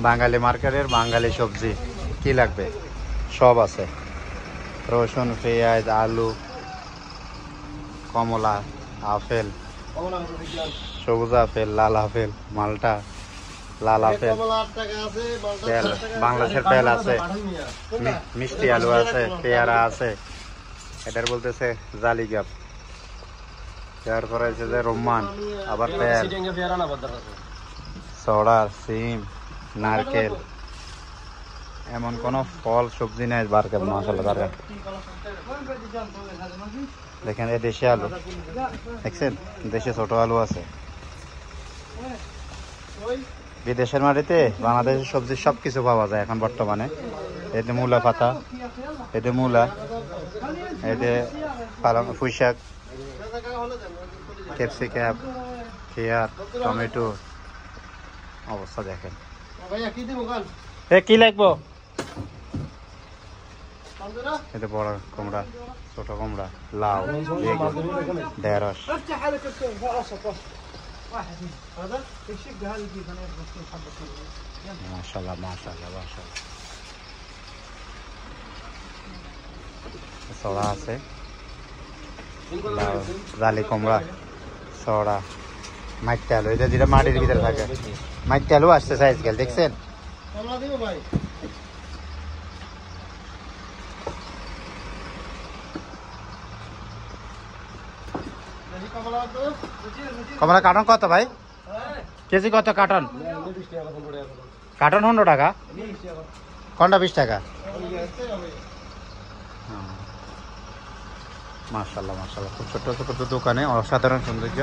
বাঙালি মার্কেটের বাঙালি সবজি কি লাগবে সব আছে। রসুন, পেঁয়াজ, আলু, কমলা, আপেল, সবুজ আপেল, লাল আপেল, মালটা, লাল আপেল, তেল, বাংলাদেশের তেল আছে, মিষ্টি আলু আছে, পেয়ারা আছে, এটার বলতেছে জালিগাপ, তারপরে হচ্ছে যে রোমান, আবার তেল, সড়া, সিম, নারকেল, এমন কোন ফল সবজি নেই বারকাত মাশাআল্লাহ বারকাত। দেখেন এই দেশি আলু দেখছেন, দেশে ছোট আলু আছে। বিদেশের মাটিতে বাংলাদেশের সবজি সবকিছু পাওয়া যায় এখন বর্তমানে। এতে মূলা পাতা, এতে মূলা, এতে পুঁই শাক, ক্যাপসিকাম, পেঁয়াজ, টমেটো, অবস্থা দেখেন। কি লাগবো? এতে বড় কুমড়া, ছোট কুমড়া, লাউ, ঢেঁড়স, মাশাআল্লাহ মাশাআল্লাহ মাশাআল্লাহ। সড়া আছে, লাউ, জালি কুমড়া, সড়া, মাইটটা আলু, এটা যেটা মাটির ভিতরে থাকে, মাইটটা আলু আসছে সাইজ গেল দেখছেন। কমলা কার্টন কত ভাই? কেজি কত কার্টন? কার্টন 100 টাকা, কোনটা 20 টাকা? মাশাআল্লাহ মাশাআল্লাহ, খুব ছোট ছোট দোকানে অসাধারণ সৌন্দর্য।